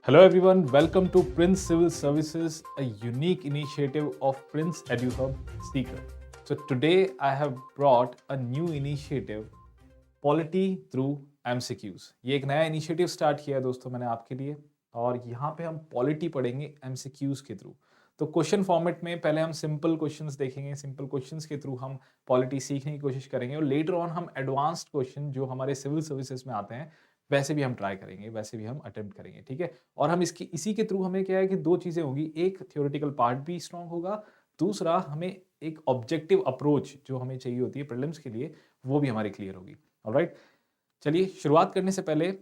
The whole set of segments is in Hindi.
Hello everyone, welcome to Prince Civil Services, a unique initiative of Prince EduHub Seeker. So today I have brought a new initiative, Polity through MCQs. ये एक नया इनिशिएटिव स्टार्ट किया है दोस्तों मैंने आपके लिए और यहाँ पे हम पॉलिटी पढ़ेंगे MCQs के थ्रू। तो क्वेश्चन फॉर्मेट में पहले हम सिंपल क्वेश्चंस देखेंगे, सिंपल क्वेश्चंस के थ्रू हम पॉलिटी सीखने की कोशिश करेंगे और लेटर ऑन हम एडवांस्ड क्वेश्चन जो हमारे सिविल सर्विसेज में आते हैं वैसे भी हम ट्राई करेंगे, वैसे भी हम अटेम्प्ट करेंगे, ठीक है। और हम इसी के थ्रू हमें क्या है कि दो चीजें होगी, एक थियोरेटिकल पार्ट भी स्ट्रांग होगा, दूसरा हमें एक ऑब्जेक्टिव अप्रोच जो हमें चाहिए होती है प्रीलिम्स के लिए वो भी हमारी क्लियर होगी। ऑलराइट, चलिए शुरुआत करने से पहले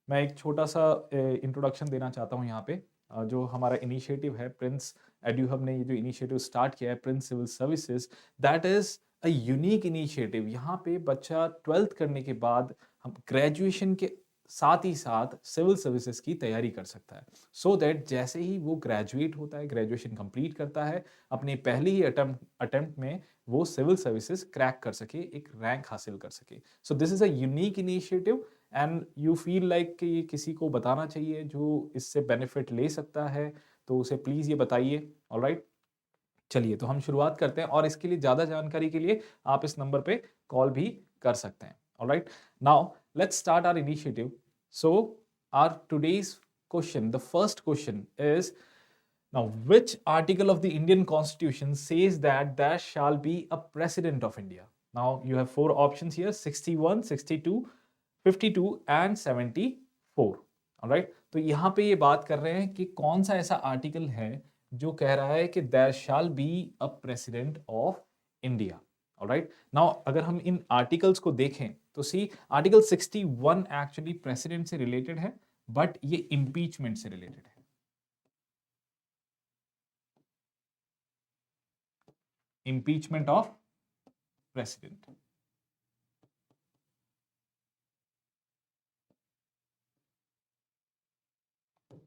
मैं एक छोटा सा इंट्रोडक्शन देना चाहता हूँ यहाँ पे। जो हमारा इनिशिएटिव है प्रिंस एड्यूहब ने ये जो इनिशिएटिव स्टार्ट किया है prince civil services, that is a unique initiative. यहाँ पे बच्चा 12th करने के बाद हम ग्रेजुएशन के साथ ही साथ सिविल सर्विसेज की तैयारी कर सकता है, सो दैट जैसे ही वो ग्रेजुएट होता है, ग्रेजुएशन कंप्लीट करता है, अपने पहले ही अटेम्प्ट में वो सिविल सर्विसेज क्रैक कर सके, एक रैंक हासिल कर सके। So this is a unique initiative and you feel like कि ये किसी को बताना चाहिए जो इससे बेनिफिट ले सकता है, तो उसे प्लीज ये बताइए। ऑलराइट, चलिए तो हम शुरुआत करते हैं और इसके लिए ज्यादा जानकारी के लिए आप इस नंबर पे कॉल भी कर सकते हैं। Alright, now let's start our initiative. So our today's question, the first question is, now which article of the Indian Constitution says that there shall be a president of India? Now you have four options here: 61, 62, 52 and 74. Alright, तो यहाँ पे ये बात कर रहे हैं कि कौन सा ऐसा आर्टिकल है जो कह रहा है कि there shall be a president of India. Alright, now अगर हम इन आर्टिकल्स को देखें तो सी आर्टिकल 61 एक्चुअली प्रेसिडेंट से रिलेटेड है, बट ये इम्पीचमेंट से रिलेटेड है। impeachment of president.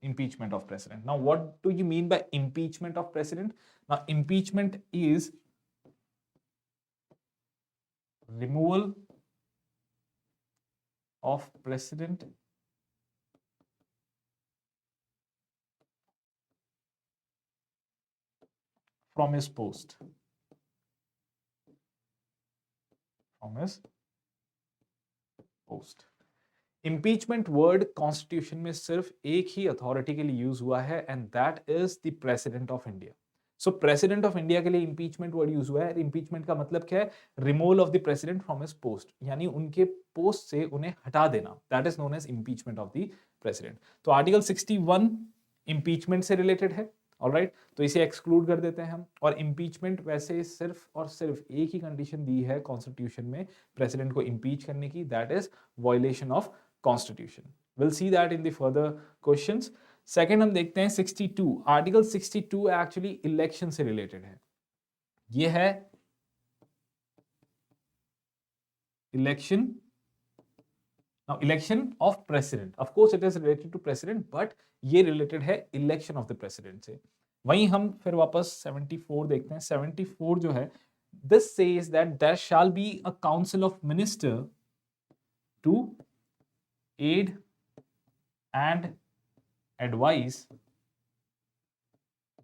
Impeachment of president. Now what do you mean by impeachment of president? Now impeachment is removal of president from his post, from his post. Impeachment word constitution में सिर्फ एक ही अथॉरिटी के लिए यूज हुआ है and that is the president of India. So president of India के लिए इम्पीचमेंट वर्ड यूज हुआ है। इम्पीचमेंट का मतलब क्या है? Removal of the president from his post, यानी उनके पोस्ट से उन्हें हटा देना, that is known as impeachment of the president. तो आर्टिकल 61 इम्पीचमेंट से रिलेटेड है। ऑलराइट, तो इसे एक्सक्लूड कर देते हैं हम। और इम्पीचमेंट वैसे सिर्फ और सिर्फ एक ही कंडीशन दी है कॉन्स्टिट्यूशन में प्रेसिडेंट को इम्पीच करने की, that is violation of Constitution. We'll see that in the further questions. Second हम देखते हैं 62, आर्टिकल 62 एक्चुअली इलेक्शन से रिलेटेड है। ये है election, now election of president, of course it is related to president, but ये रिलेटेड है इलेक्शन ऑफ द प्रेसिडेंट से। वहीं हम फिर वापस 74 देखते हैं। 74 जो है, this says that there shall be a council of minister to aid and advise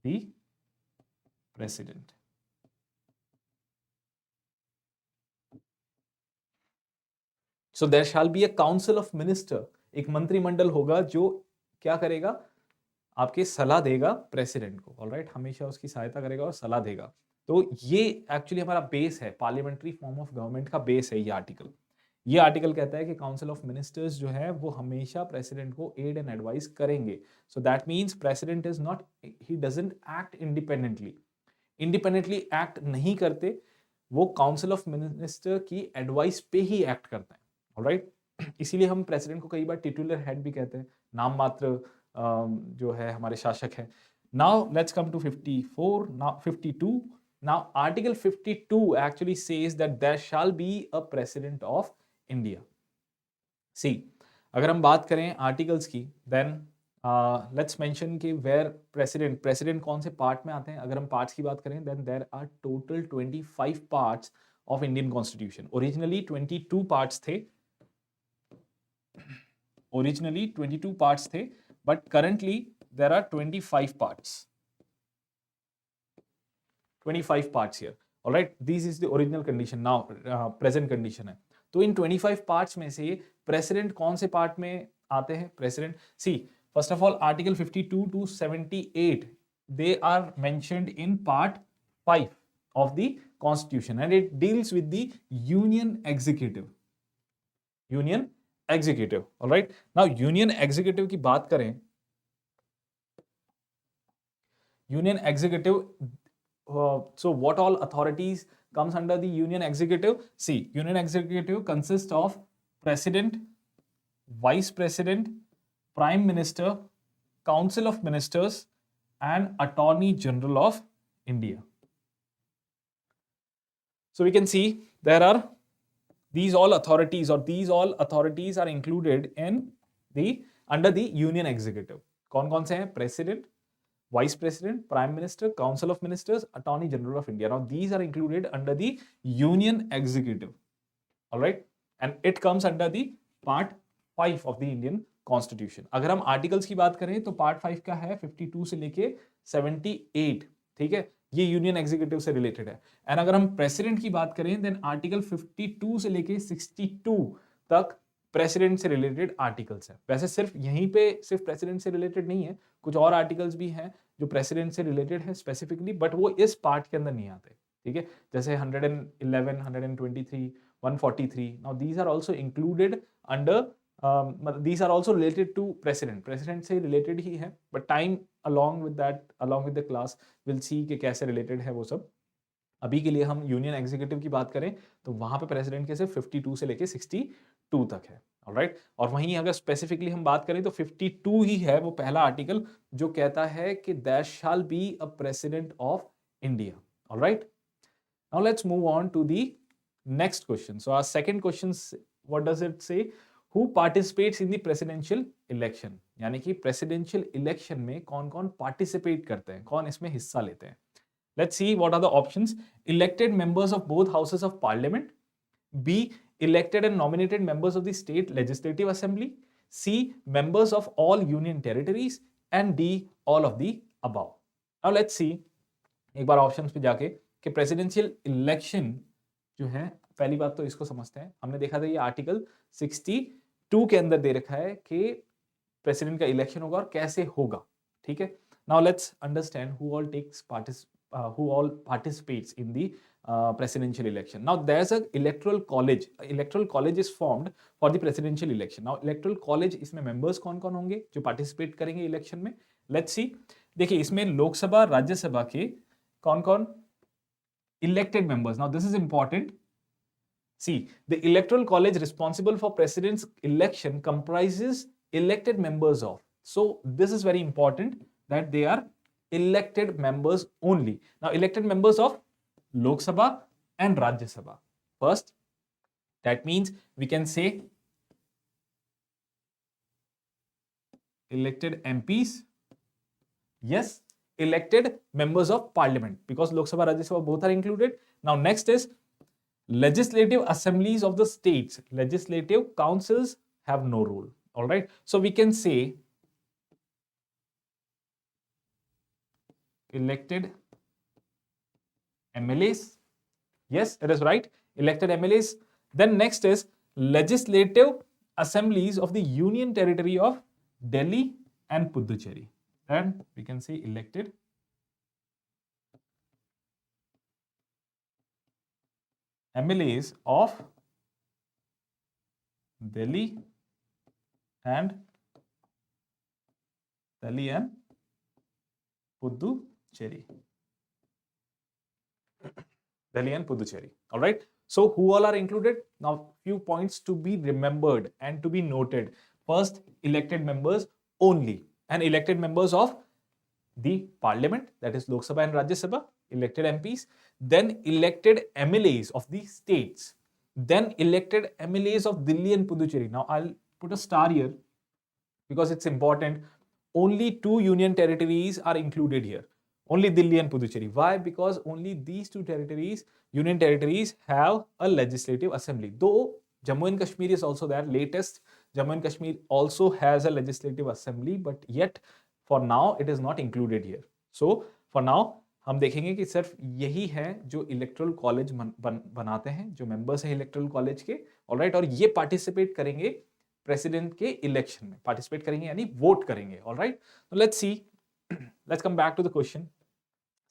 the president. So there shall be a council of minister, एक मंत्रिमंडल होगा जो क्या करेगा? आपके सलाह देगा प्रेसिडेंट को। ऑलराइट, हमेशा उसकी सहायता करेगा और सलाह देगा। तो ये एक्चुअली हमारा बेस है, पार्लियामेंट्री फॉर्म ऑफ गवर्नमेंट का बेस है ये आर्टिकल। ये आर्टिकल कहता है कि काउंसिल ऑफ मिनिस्टर्स जो है वो हमेशा प्रेसिडेंट को एड एंड एडवाइस करेंगे। So that means president is not, he doesn't act independently, independently act नहीं करते, वो काउंसिल ऑफ मिनिस्टर की एडवाइस पे ही एक्ट करते हैं। ऑलराइट, इसीलिए हम प्रेसिडेंट को कई बार टिटुलर हेड भी कहते हैं, नाम मात्र जो है हमारे शासक है। Now let's come to 54, now 52। Now article 52 actually says that there shall be a president of India. See, अगर हम बात करें आर्टिकल्स की, देन लेट्स मेंशन कि वेयर प्रेसिडेंट, प्रेसिडेंट कौन से पार्ट में आते हैं। अगर हम पार्ट्स की बात करें, then there are total 25 parts of Indian constitution. Originally 22 parts थे, ओरिजिनली 22 पार्ट्स थे, but currently there are 25 parts. 25 parts here. All right, this is the original condition. Now present condition है. तो इन 25 parts में से प्रेसिडेंट कौन से पार्ट में आते हैं? President, see first of all article 52 to 78 they are mentioned in part 5 of the constitution and it deals with the union executive. All right, now union executive की बात करें, union executive, so what all authorities comes under the union executive? See, union executive consists of president, vice president, prime minister, council of ministers and attorney general of India. So we can see there are these all authorities are included in the under the union executive. कौन से हैं? President, Vice President, Prime Minister, Council of Ministers, Attorney General of India. Now these are included under the Union Executive. All right, and it comes under the Part 5 of the Indian Constitution. अगर हम आर्टिकल्स की बात करें तो Part 5 का है 52 से लेके 78. ठीक है, ये यूनियन एग्जीक्यूटिव से रिलेटेड है. एंड अगर हम प्रेसिडेंट की बात करें देन आर्टिकल 52 से लेके 62 तक प्रेसिडेंट से रिलेटेड आर्टिकल्स है. वैसे सिर्फ यहीं पे सिर्फ प्रेसिडेंट से रिलेटेड नहीं है, कुछ और आर्टिकल्स भी हैं जो प्रेसिडेंट से रिलेटेड है स्पेसिफिकली, बट वो इस पार्ट के अंदर नहीं आते. ठीक है, जैसे 111, 123, 143. Now these are also included under, these are also related to president से related ही है, but time along with the class we'll see कि कैसे related है वो सब. अभी के लिए हम यूनियन एग्जीक्यूटिव की बात करें तो वहां पे प्रेसिडेंट के सिर्फ 52 से लेके 62 तक है. ऑलराइट, और वहीं अगर स्पेसिफिकली हम बात करें तो 52 ही है वो पहला आर्टिकल जो कहता है कि there shall be a president of India. Alright, now let's move on to the next question. So our second question, what does it say? Who participates in the presidential election? यानी कि प्रेसिडेंशियल इलेक्शन में कौन कौन पार्टिसिपेट करते हैं, कौन इसमें हिस्सा लेते हैं. Let's see what are the options. Elected members of both houses of parliament. B, elected and nominated members of the state legislative assembly. C, members of all union territories. And D, all of the above. Now let's see एक बार ऑप्शंस पे जाके कि प्रेसिडेंशियल इलेक्शन जो है, पहली बात तो इसको समझते हैं. हमने देखा था ये आर्टिकल 62 के अंदर दे रखा है कि प्रेसिडेंट का इलेक्शन होगा और कैसे होगा. ठीक है, now let's understand who all participates in the presidential election. Now there's a electoral college. Electoral college is formed for the presidential election. Now electoral college इसमें members कौन-कौन होंगे जो participate करेंगे election में? Let's see. देखिए इसमें लोकसभा राज्यसभा के कौन-कौन elected members. Now this is important. See, the electoral college responsible for president's election comprises elected members of. So this is very important that they are elected members only. Now elected members of Lok Sabha and Rajya Sabha. First, that means we can say elected MPs. Yes, elected members of parliament because Lok Sabha, Rajya Sabha both are included. Now next is legislative assemblies of the states. Legislative councils have no role. All right, so we can say elected MLAs. Yes, it is right. Elected MLAs. Then next is legislative assemblies of the Union Territory of Delhi and Puducherry. Then we can say elected MLAs of Delhi and Puducherry. Delhi and Puducherry. All right. So who all are included? Now, few points to be remembered and to be noted. First, elected members only, and elected members of the parliament, that is Lok Sabha and Rajya Sabha, elected MPs. Then elected MLAs of the states. Then elected MLAs of Delhi and Puducherry. Now I'll put a star here because it's important. Only 2 union territories are included here. Only Delhi and Puducherry. Why? Because only these 2 territories, union territories, have a legislative assembly. Though Jammu and Kashmir is also there. Latest Jammu and Kashmir also has a legislative assembly, but yet for now it is not included here. So for now हम देखेंगे कि सिर्फ यही है जो इलेक्टोरल कॉलेज बनाते हैं, जो मेंबर्स हैं इलेक्टोरल कॉलेज के, ऑलराइट, और ये पार्टिसिपेट करेंगे प्रेसिडेंट के इलेक्शन में, पार्टिसिपेट करेंगे यानी वोट करेंगे, alright. Let's see, let's come back to the question.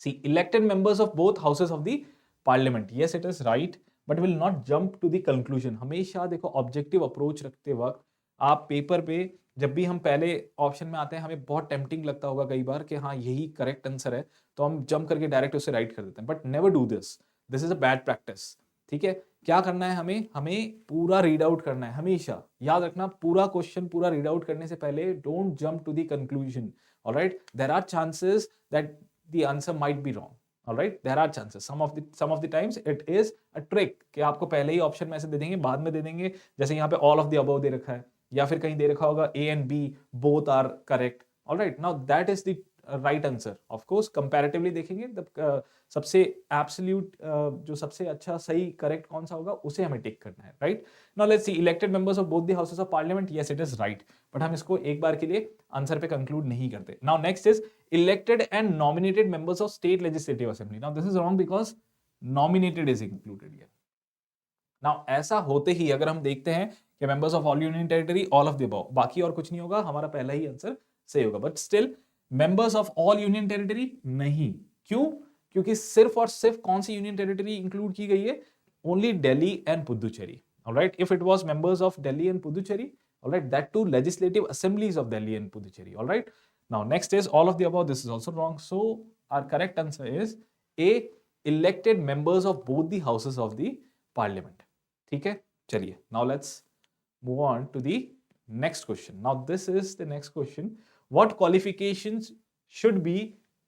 See, elected members of both houses of the parliament, yes it is right, but will not jump to the conclusion. हमेशा देखो ऑब्जेक्टिव अप्रोच रखते वक्त आप पेपर पे जब भी हम पहले ऑप्शन में आते हैं, हमें बहुत टेम्पटिंग लगता होगा कई बार कि हाँ यही करेक्ट आंसर है, तो हम जंप करके डायरेक्ट उसे राइट कर देते हैं. But never do this, this is a bad practice. ठीक है, क्या करना है हमें, हमें पूरा रीड आउट करना है. हमेशा याद रखना, पूरा क्वेश्चन पूरा रीड आउट करने से पहले don't jump to the conclusion. Alright, there are chances that the answer might be wrong. Alright, there are chances, some of the times it is a trick कि आपको पहले ही ऑप्शन में से दे देंगे, बाद में दे देंगे. जैसे यहाँ पे ऑल ऑफ द अबव दे रखा है, या फिर कहीं दे रखा होगा A and B both are correct. Alright, now that is the right answer. Of course comparatively देखेंगे सबसे एब्सोल्यूट जो सबसे अच्छा सही करेक्ट कौन सा होगा उसे हमें टिक करना है. Right, now let's see, elected members of both the houses of parliament, yes it is right, but हम इसको एक बार के लिए आंसर पे कंक्लूड नहीं करते. Now next is elected and nominated members of state legislative assembly. Now this is wrong because nominated is included here. Now ऐसा होते ही अगर हम देखते हैं कि members of all union territory, all of the above, बाकी और कुछ नहीं होगा, हमारा पहला ही आंसर सही होगा. But still members of all union territory नहीं. क्यों? क्योंकि सिर्फ और सिर्फ कौन सी यूनियन टेरिटरी इंक्लूड की गई है? Only Delhi and Puducherry. Alright, if it was members of Delhi and Puducherry, alright, that too legislative assemblies of Delhi and Puducherry. Alright, now next is all of the above, this is also wrong. So our correct answer is A, elected members of both the houses of the parliament. ठीक है, चलिए, now let's move on to the next question. Now this is the next question. What qualifications should be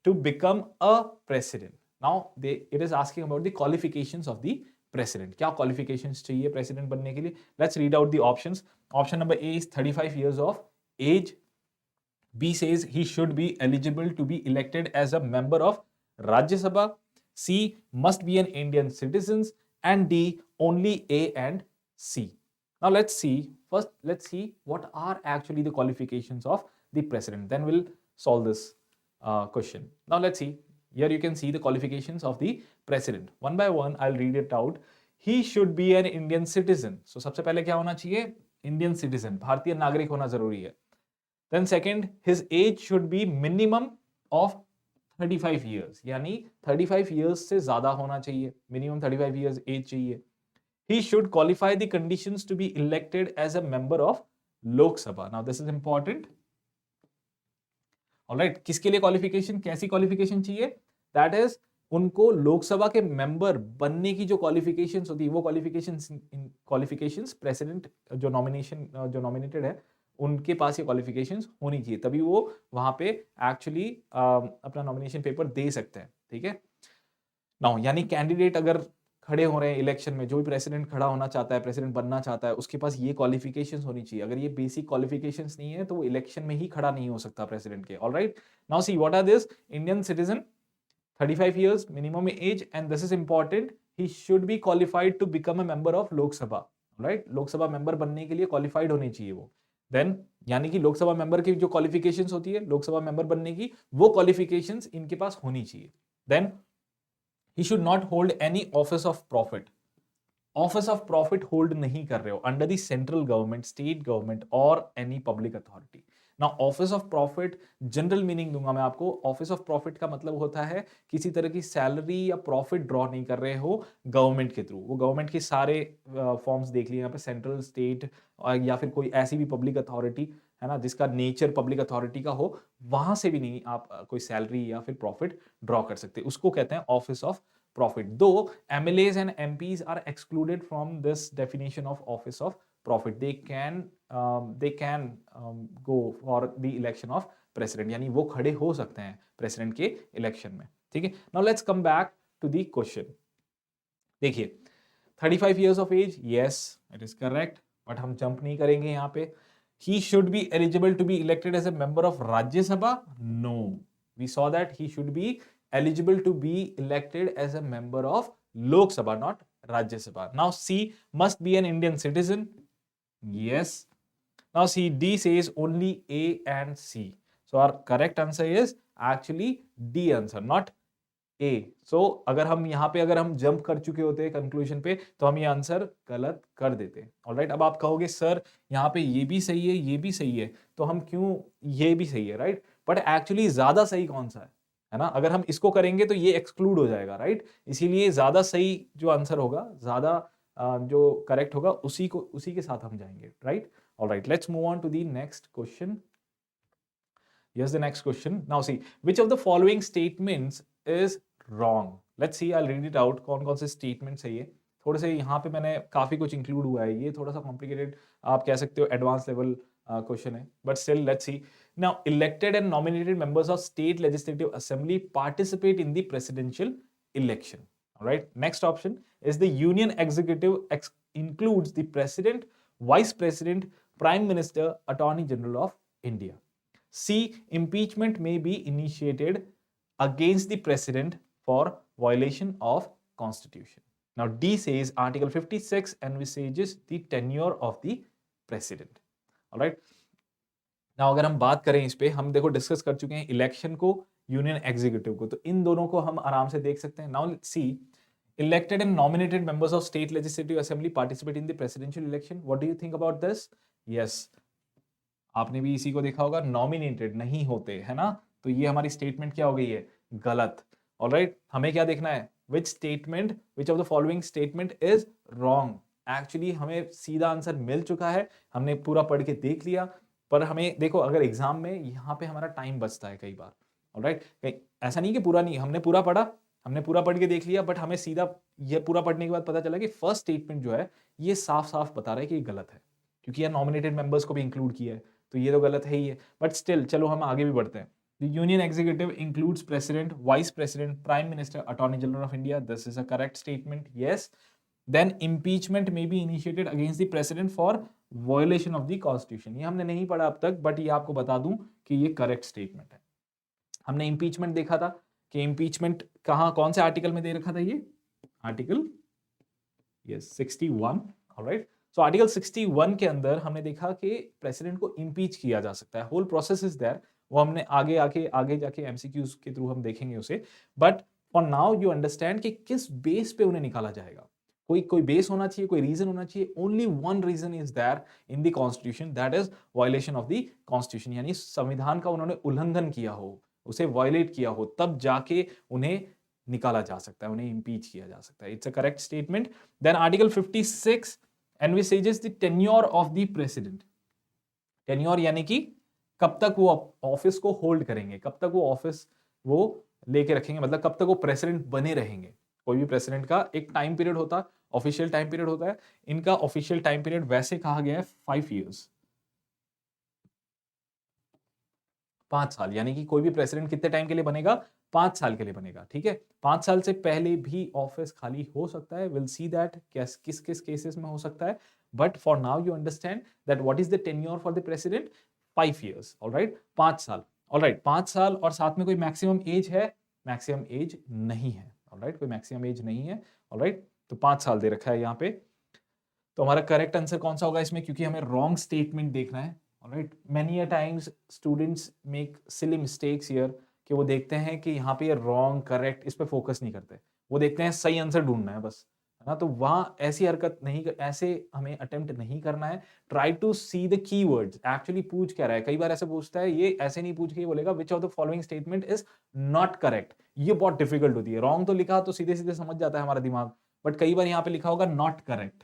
to become a president? Now it is asking about the qualifications of the president. क्या qualifications चाहिए president बनने के लिए? Let's read out the options. Option number A is 35 years of age. B says he should be eligible to be elected as a member of Rajya Sabha. C must be an Indian citizen, and D only A and C. Now let's see. First, let's see what are actually the qualifications of the president. Then we'll solve this question. Now let's see. Here you can see the qualifications of the president. One by one, I'll read it out. He should be an Indian citizen. So सबसे पहले क्या होना चाहिए? Indian citizen, भारतीय नागरिक होना जरूरी है. Then second, his age should be minimum of 35 years. यानी 35 years से ज्यादा होना चाहिए. Minimum 35 years age चाहिए. He should qualify the conditions to be elected as a member of Lok Sabha. Now this is important. Alright, किसके लिए क्वालिफिकेशन, कैसी क्वालिफिकेशन चाहिए? दैट इज उनको लोकसभा के मेंबर बनने की जो क्वालिफिकेशंस होती है, वो क्वालिफिकेशंस प्रेसिडेंट जो नॉमिनेटेड है उनके पास ये क्वालिफिकेशंस होनी चाहिए, तभी वो वहां पे एक्चुअली अपना नॉमिनेशन पेपर दे सकते हैं. ठीक है, नाउ यानी कैंडिडेट अगर खड़े हो रहे हैं इलेक्शन में, जो भी प्रेसिडेंट खड़ा होना चाहता है, प्रेसिडेंट बनना चाहता है, उसके पास ये क्वालिफिकेशंस होनी चाहिए. अगर ये बेसिक क्वालिफिकेशंस नहीं है तो वो इलेक्शन में ही खड़ा नहीं हो सकता प्रेसिडेंट के. Alright, now see what are this. Indian citizen, 35 years minimum age, and this is important, he should be qualified to become a member of Lok Sabha. Alright, Lok Sabha member बनने के लिए क्वालिफाइड होनी चाहिए वो. देन यानी कि लोकसभा मेंबर की जो क्वालिफिकेशंस होती है लोकसभा मेंबर बनने की, वो क्वालिफिकेशंस इनके पास होनी चाहिए. Then he should not hold any office of profit. Office of profit hold नहीं कर रहे हो under the central government, state government or any public authority. Now office of profit general meaning दूंगा मैं आपको. ऑफिस ऑफ प्रॉफिट का मतलब होता है किसी तरह की सैलरी या प्रॉफिट ड्रॉ नहीं कर रहे हो गवर्नमेंट के थ्रू. वो गवर्नमेंट के सारे फॉर्म्स देख लिए यहाँ पे, सेंट्रल, स्टेट या फिर कोई ऐसी भी पब्लिक अथॉरिटी है ना जिसका नेचर पब्लिक अथॉरिटी का हो, वहां से भी नहीं आप कोई सैलरी या फिर प्रॉफिट ड्रॉ कर सकते. उसको कहते हैं office of profit. Though MLAs and MPs are excluded from this definition of office of profit, they can go for the election of president. यानी वो खड़े हो सकते हैं प्रेसिडेंट के इलेक्शन में. ठीक है, now let's come back to the question. देखिए 35 years of age, yes it is correct, but हम जंप नहीं करेंगे यहाँ पे. He should be eligible to be elected as a member of Rajya Sabha. No, we saw that he should be eligible to be elected as a member of Lok Sabha, not Rajya Sabha. Now C, must be an Indian citizen. Yes. Now see, D says only A and C. So our correct answer is actually D answer, not A. So अगर हम यहाँ पे अगर हम जंप कर चुके होते हैं कंक्लूजन पे तो हम ये आंसर गलत कर देते। ऑलराइट, अब आप कहोगे सर यहाँ पे ये भी सही है, ये भी सही है, तो हम क्यों ये भी सही है, राइट? बट एक्चुअली ज्यादा सही कौन सा है ना? अगर हम इसको करेंगे तो ये एक्सक्लूड हो जाएगा, राइट? इसीलिए ज्यादा सही जो आंसर होगा, ज्यादा जो करेक्ट होगा उसी के साथ हम जाएंगे, right? Alright, let's move on to the next question. Here's the next question. Now see, which of the following statements is wrong? Let's see, I'll read it out. कौन कौन से statements है ये? थोड़े से यहाँ पे मैंने काफी कुछ include हुआ है, ये थोड़ा सा complicated आप कह सकते हो advanced level question है, but still let's see. Now, elected and nominated members of state legislative assembly participate in the presidential election. All right. Next option is the union executive includes the president, vice president, prime minister, attorney general of India. C. Impeachment may be initiated against the president for violation of constitution. Now D says article 56 envisages the tenure of the president. All right. Now अगर हम बात करें इस पे, हम देखो डिस्कस कर चुके हैं इलेक्शन को, यूनियन एग्जीक्यूटिव को, तो इन दोनों को हम आराम से देख सकते हैं. Now let's see, elected and nominated members of state legislative assembly participate in the presidential election. What do you think about this? Yes, आपने भी इसी को देखा होगा, नॉमिनेटेड नहीं होते, है ना? तो ये हमारी स्टेटमेंट क्या हो गई है? गलत. ऑलराइट, हमें क्या देखना है? Which statement, which of the following statement is wrong. Actually हमें सीधा आंसर मिल चुका है, हमने पूरा पढ़ के देख लिया, पर हमें देखो अगर एग्जाम में यहाँ पे हमारा टाइम बचता है कई बार. ऑलराइट, ऐसा नहीं कि पूरा नहीं, हमने पूरा पढ़ा, हमने पूरा पढ़ के देख लिया, बट हमें सीधा ये पूरा पढ़ने के बाद पता चला कि फर्स्ट स्टेटमेंट जो है ये साफ साफ बता रहा है कि ये गलत है, क्योंकि यार नॉमिनेटेड मेंबर्स को भी इंक्लूड किया है, तो ये तो गलत है ही है. बट स्टिल चलो हम आगे भी बढ़ते हैं. The Union Executive includes President, Vice President, Prime Minister, Attorney General of India. This is a correct statement. Yes. Then impeachment may be initiated against the President for violation of the Constitution. ये हमने नहीं पढ़ा अब तक, बट ये आपको बता दूं कि ये करेक्ट स्टेटमेंट है. हमने इम्पीचमेंट देखा था कि इम्पीचमेंट कहाँ, कौन से आर्टिकल में दे रखा था? ये आर्टिकल 61. ऑलराइट, सो आर्टिकल 61 के अंदर हमने देखा कि प्रेसिडेंट को इम्पीच किया जा सकता है. होल प्रोसेस इज देयर, वो हमने आगे जाके एमसीक्यूज के थ्रू हम देखेंगे उसे. But for now you understand कि किस बेस पे उन्हें निकाला जाएगा. कोई बेस होना चाहिए, कोई रीजन होना चाहिए. Only one reason is there in the constitution, that is violation of the constitution. यानी संविधान का उन्होंने उल्लंघन किया हो, उसे वायलेट किया हो, तब जाके उन्हें निकाला जा सकता है, उन्हें इम्पीच किया जा सकता है. It's a correct statement. Then article 56 envisages the tenure of the president. Tenure यानी कि कब तक वो ऑफिस को होल्ड करेंगे, कब तक वो ऑफिस वो लेके रखेंगे, मतलब कब तक वो प्रेसिडेंट बने रहेंगे. कोई भी प्रेसिडेंट का एक टाइम पीरियड होता है, ऑफिशियल टाइम पीरियड होता है. इनका ऑफिशियल टाइम पीरियड वैसे कहा गया है 5 years, 5 साल. यानी कि कोई भी प्रेसिडेंट कितने टाइम के लिए बनेगा? 5 साल के लिए बनेगा. ठीक है, 5 साल से पहले भी ऑफिस खाली हो सकता है. विल सी दैट किस किस केसेस में हो सकता है. But for now you understand that what is the tenure for the president? 5 years. Alright, 5 साल. ऑलराइट, 5 साल और साथ में कोई मैक्सिमम एज है? मैक्सिमम एज नहीं है. ऑलराइट, कोई मैक्सिमम एज नहीं है. ऑलराइट, तो 5 साल दे रखा है यहाँ पे. तो हमारा करेक्ट आंसर कौन सा होगा इसमें? क्योंकि हमें रॉन्ग स्टेटमेंट देखना है. Alright, many a times students make silly mistakes here, कि वो देखते हैं कि यहाँ पे ये रॉन्ग करेक्ट इस पे फोकस नहीं करते, वो देखते हैं सही आंसर ढूंढना है बस, है ना? तो वहां ऐसी हरकत नहीं, ऐसे हमें अटेम्प्ट नहीं करना है. Try to see the keywords, actually पूछ क्या रहा है. कई बार ऐसे पूछता है, ये ऐसे नहीं पूछ के बोलेगा which of the following statement is not correct. ये बहुत डिफिकल्ट होती है. रॉन्ग तो लिखा तो सीधे सीधे समझ जाता है हमारा दिमाग, बट कई बार यहाँ पे लिखा होगा नॉट करेक्ट.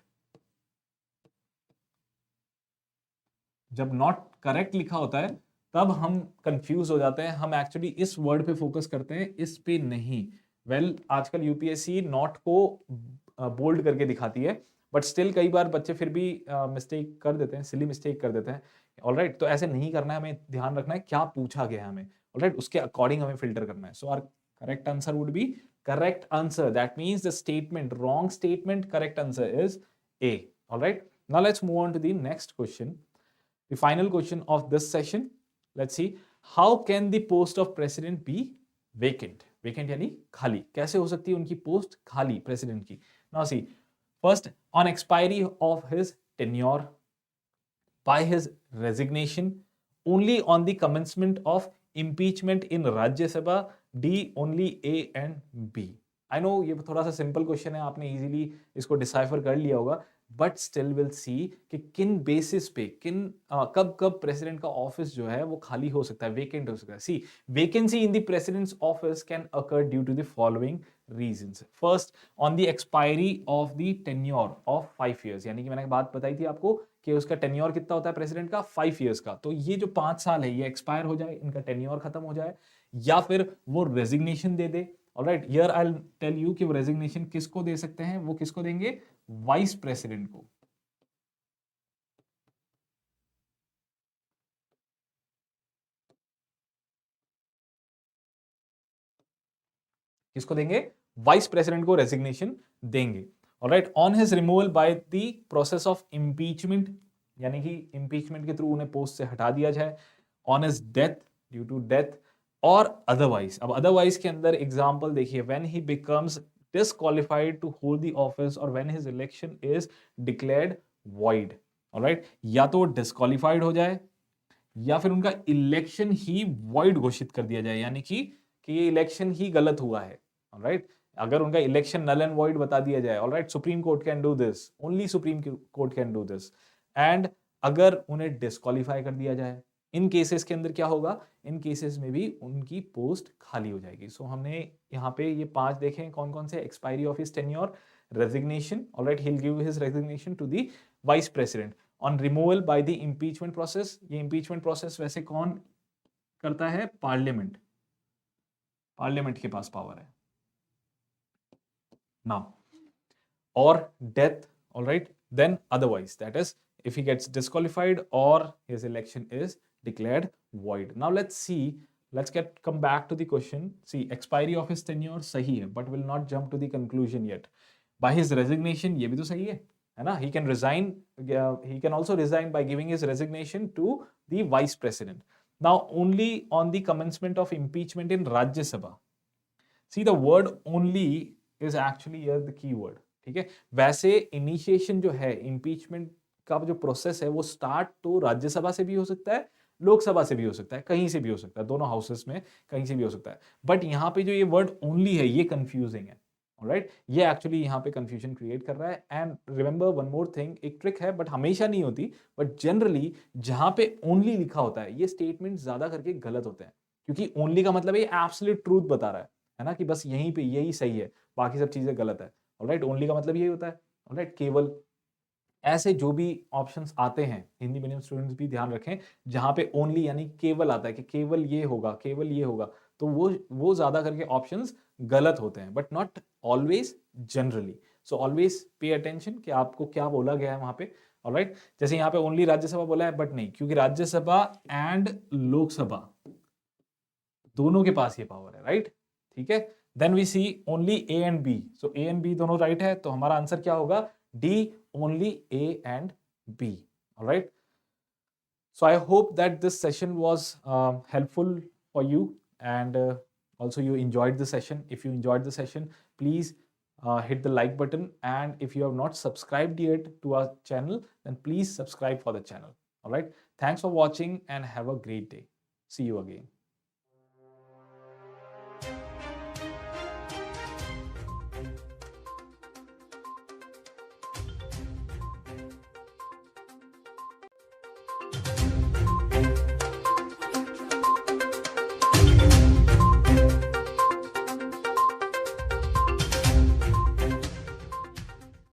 जब नॉट करेक्ट लिखा होता है तब हम कंफ्यूज हो जाते हैं. हम एक्चुअली इस वर्ड पे फोकस करते हैं, इस पे नहीं. आजकल यूपीएससी नॉट को बोल्ड करके दिखाती है, बट स्टिल कई बार बच्चे फिर भी मिस्टेक कर देते हैं, सिली मिस्टेक कर देते हैं. ऑलराइट, तो ऐसे नहीं करना है, हमें ध्यान रखना है क्या पूछा गया है हमें. ऑलराइट, उसके अकॉर्डिंग हमें फिल्टर करना है. So our correct answer would be correct answer. That means the statement, wrong statement, correct answer is A. Alright, now let's move on to the next question. The final question of this session, let's see, how can the post of president be vacant? Vacant यानी खाली. कैसे हो सकती है उनकी पोस्ट खाली प्रेसिडेंट की? Now see, first, on expiry of his tenure, by his resignation, only on the commencement of impeachment in Rajya Sabha, D only A and B. I know ये थोड़ा सा सिंपल क्वेश्चन है, आपने इजीली इसको डिसाइफर कर लिया होगा, बट स्टिल विल सी कि किन बेसिस पे कब कब प्रेसिडेंट का ऑफिस जो है वो खाली हो सकता है, वेकेंट हो सकता है. See, vacancy in the president's office can occur due to the following reasons. First, on the expiry of the tenure of 5 years, यानी कि मैंने बात बताई थी आपको कि उसका टेन्योर कितना होता है प्रेसिडेंट का, 5 years का. तो ये जो 5 साल है ये एक्सपायर हो जाए, इनका टेन्योर खत्म हो जाए, या फिर वो रेजिग्नेशन दे दे. Alright, here I will tell you कि वो रेजिग्नेशन किसको दे सकते हैं, वो किसको देंगे, वाइस प्रेसिडेंट को. किसको देंगे, वाइस प्रेसिडेंट को रेजिग्नेशन देंगे. Alright, on his removal by the process of impeachment, यानी कि इंपीचमेंट के थ्रू उन्हें पोस्ट से हटा दिया जाए. On his death, due to death, और अदरवाइज. अब अदरवाइज के अंदर एग्जांपल देखिए, when he becomes disqualified to hold the office or when his election is declared void. Alright, या तो डिस्क्वालिफाइड हो जाए या फिर उनका इलेक्शन ही void घोषित कर दिया जाए, यानी कि ये इलेक्शन ही गलत हुआ है. Alright, अगर उनका इलेक्शन नल एंड void बता दिया जाए, alright, supreme court can do this, only supreme court can do this. And अगर उन्हें डिस्क्वालीफाई कर दिया जाए, इन केसेस के अंदर क्या होगा, इन केसेस में भी उनकी पोस्ट खाली हो जाएगी. सो हमने यहाँ पे ये 5 देखे कौन कौन से, expiry of his tenure, resignation, alright, he will give his resignation to the vice president. On removal by the impeachment process, ये इंपीचमेंट प्रोसेस वैसे कौन करता है, पार्लियामेंट, पार्लियामेंट के पास पावर है नाउ. और death, alright, then otherwise, that is if he gets disqualified or his election is declared void. Now let's see, come back to the question. See, expiry of his tenure sahi hai, but will not jump to the conclusion yet. By his resignation, ye bhi to sahi hai na, he can resign, he can also resign by giving his resignation to the vice president. Now only on the commencement of impeachment in Rajya Sabha. See, the word only is actually here the key word. ठीक है, वैसे इनिशिएशन जो है इम्पीचमेंट का जो प्रोसेस है वो स्टार्ट तो राज्यसभा से भी हो सकता है, लोकसभा से भी हो सकता है, कहीं से भी हो सकता है, दोनों हाउसेस में कहीं से भी हो सकता है. बट यहाँ पे जो ये वर्ड ओनली है ये कंफ्यूजिंग है. ऑलराइट, ये एक्चुअली यहाँ पे कंफ्यूजन क्रिएट कर रहा है. And remember one more thing, एक ट्रिक है बट हमेशा नहीं होती, बट जनरली जहां पे ओनली लिखा होता है ये स्टेटमेंट ज्यादा करके गलत होते हैं, क्योंकि ओनली का मतलब ये एब्सोल्यूट ट्रूथ बता रहा है ना, कि बस यहीं पे यही सही है, बाकी सब चीजें गलत है. ऑलराइट, ओनली का मतलब यही होता है. ऑलराइट, केवल. ऐसे जो भी ऑप्शंस आते हैं, हिंदी मीडियम स्टूडेंट्स भी ध्यान रखें, जहां पे ओनली यानी केवल आता है कि केवल ये होगा, केवल ये होगा, तो वो ज्यादा करके ऑप्शंस गलत होते हैं, but not always, generally. So always pay attention कि आपको क्या बोला गया है वहां पे. ऑलराइट, जैसे यहाँ पे ओनली राज्यसभा बोला है, बट नहीं, क्योंकि राज्यसभा एंड लोकसभा दोनों के पास ये पावर है. राइट, ठीक है. Then we see only A and B. So A and B दोनों राइट है, तो हमारा आंसर क्या होगा, D, only A and B. All right. So I hope that this session was helpful for you, and also you enjoyed the session. If you enjoyed the session, please hit the like button, and if you have not subscribed yet to our channel, then please subscribe for the channel. All right. Thanks for watching and have a great day. See you again.